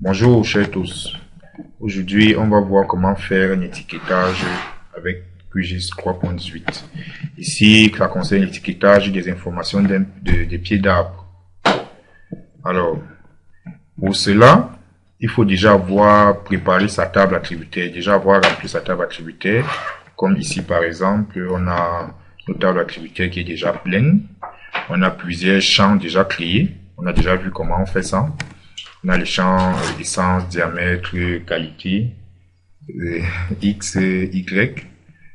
Bonjour chers tous. Aujourd'hui, on va voir comment faire un étiquetage avec QGIS 3.18. Ici, ça concerne l'étiquetage des informations des pieds d'arbre. Alors, pour cela, il faut déjà avoir préparé sa table attributaire, déjà avoir rempli sa table attributaire. Comme ici, par exemple, on a une table attributaire qui est déjà pleine. On a plusieurs champs déjà créés. On a déjà vu comment on fait ça. On a les champs essence, diamètre, qualité, X, Y,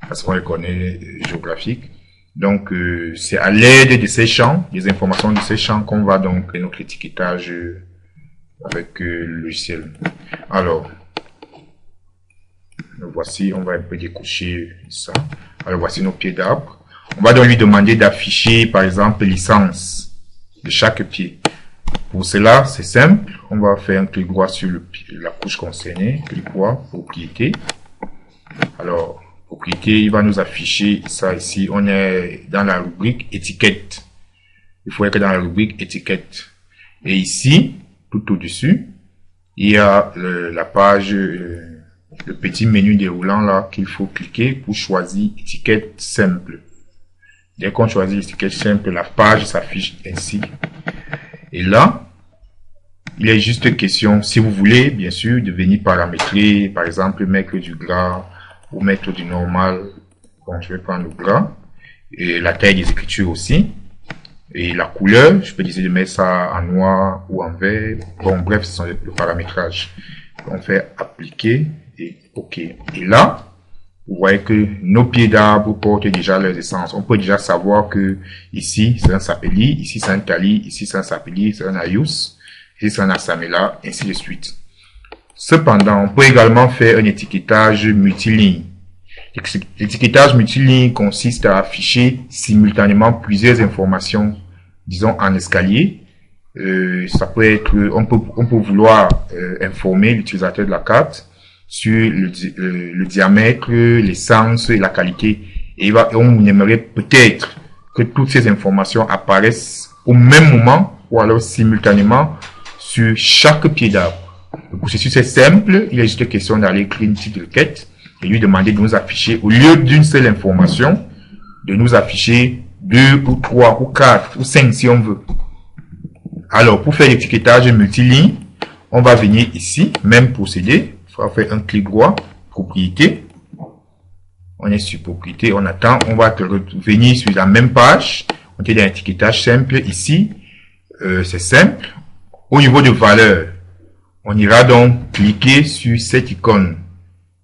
parce qu'on les connaît géographiques. Donc, c'est à l'aide de ces champs, des informations de ces champs, qu'on va donc créer notre étiquetage avec le logiciel. Alors, voici, on va un peu découcher ça. Alors, voici nos pieds d'arbre. On va donc lui demander d'afficher, par exemple, l'essence de chaque pied. Pour cela, c'est simple. On va faire un clic droit sur la couche concernée. Clic droit, propriété. Alors, propriété, il va nous afficher ça ici. On est dans la rubrique étiquette. Il faut être dans la rubrique étiquette. Et ici, tout au-dessus, il y a la page, le petit menu déroulant là qu'il faut cliquer pour choisir étiquette simple. Dès qu'on choisit l'étiquette simple, la page s'affiche ainsi. Et là, il est juste question, si vous voulez, bien sûr, de venir paramétrer, par exemple, mettre du gras ou mettre du normal. Bon, je vais prendre le gras. Et la taille des écritures aussi. Et la couleur, je peux décider de mettre ça en noir ou en vert. Bon, bref, ce sont le paramétrage. On fait appliquer et OK. Et là, vous voyez que nos pieds d'arbre portent déjà leurs essences. On peut déjà savoir que ici, c'est un sapeli, ici, c'est un tali, ici, c'est un sapeli, c'est un ayus, ici, c'est un asamela, ainsi de suite. Cependant, on peut également faire un étiquetage multiligne. L'étiquetage multiligne consiste à afficher simultanément plusieurs informations, disons en escalier. Ça peut être, on peut vouloir informer l'utilisateur de la carte sur le diamètre, l'essence et la qualité. Et on aimerait peut-être que toutes ces informations apparaissent au même moment ou alors simultanément sur chaque pied d'arbre. Le processus est simple. Il est juste question d'aller créer une petite requête et lui demander de nous afficher, au lieu d'une seule information, de nous afficher 2 ou 3 ou 4 ou 5 si on veut. Alors, pour faire l'étiquetage multiligne, on va venir ici, même procédé. On va faire un clic droit, propriété. On est sur propriété, on attend. On va revenir sur la même page. On est dans l'étiquetage simple ici. C'est simple. Au niveau de valeur, on ira donc cliquer sur cette icône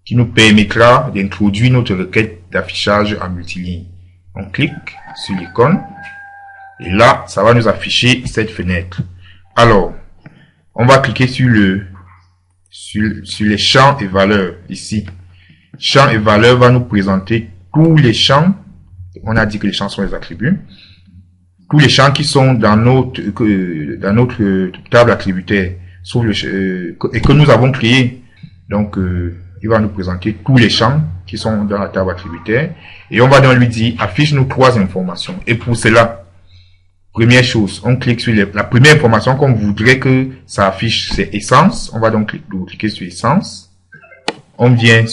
qui nous permettra d'introduire notre requête d'affichage en multiligne. On clique sur l'icône et là, ça va nous afficher cette fenêtre. Alors, on va cliquer sur les champs et valeurs ici. Champs et valeurs va nous présenter tous les champs. On a dit que les champs sont les attributs. Tous les champs qui sont dans notre table attributaire et que nous avons créé. Donc, il va nous présenter tous les champs qui sont dans la table attributaire. Et on va donc lui dire, affiche-nous 3 informations. Et pour cela, première chose, on clique sur la première information qu'on voudrait que ça affiche, c'est essence. On va donc cliquer sur essence. On vient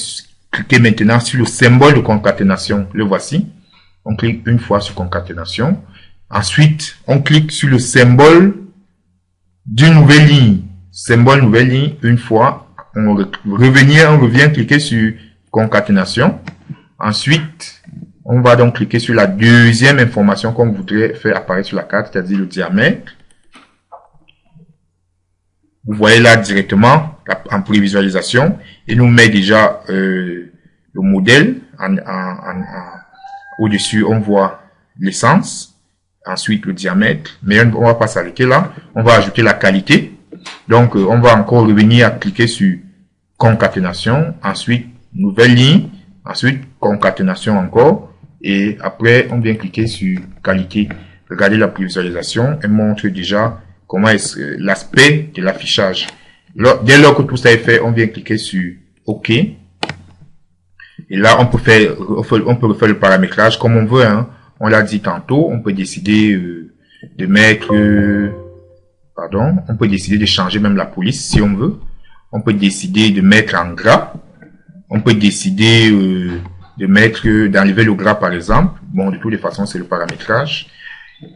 cliquer maintenant sur le symbole de concaténation. Le voici. On clique une fois sur concaténation. Ensuite, on clique sur le symbole d'une nouvelle ligne. Symbole nouvelle ligne, une fois. On revient cliquer sur concaténation. Ensuite, on va donc cliquer sur la deuxième information qu'on voudrait faire apparaître sur la carte, c'est-à-dire le diamètre. Vous voyez là directement, en prévisualisation, il nous met déjà le modèle. Au-dessus, on voit l'essence. Ensuite, le diamètre. Mais on va pas s'arrêter là. On va ajouter la qualité. Donc, on va encore revenir à cliquer sur concaténation. Ensuite, nouvelle ligne. Ensuite, concaténation encore. Et après, on vient cliquer sur qualité. Regardez la prévisualisation. Elle montre déjà comment est l'aspect de l'affichage. Dès lors que tout ça est fait, on vient cliquer sur OK. Et là, on peut refaire le paramétrage comme on veut, hein. On l'a dit tantôt, on peut décider de mettre, on peut décider de changer même la police si on veut. On peut décider de mettre en gras. On peut décider de mettre, d'enlever le gras par exemple. Bon, de toutes les façons, c'est le paramétrage.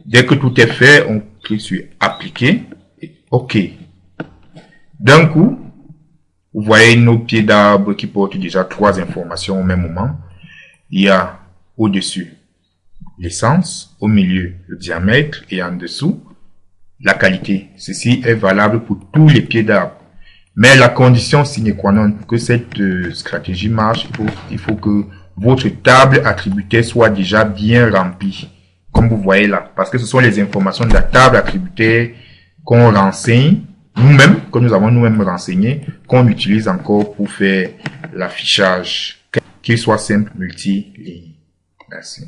Dès que tout est fait, on clique sur appliquer et OK. D'un coup, vous voyez nos pieds d'arbre qui portent déjà 3 informations au même moment. Il y a au-dessus l'essence, au milieu le diamètre et en dessous la qualité. Ceci est valable pour tous les pieds d'arbre. Mais la condition sine qua non pour que cette stratégie marche, il faut que votre table attributaire soit déjà bien remplie. Comme vous voyez là. Parce que ce sont les informations de la table attributaire qu'on renseigne nous-mêmes, que nous avons nous-mêmes renseigné, qu'on utilise encore pour faire l'affichage, qu'il soit simple, multi-ligne. Merci.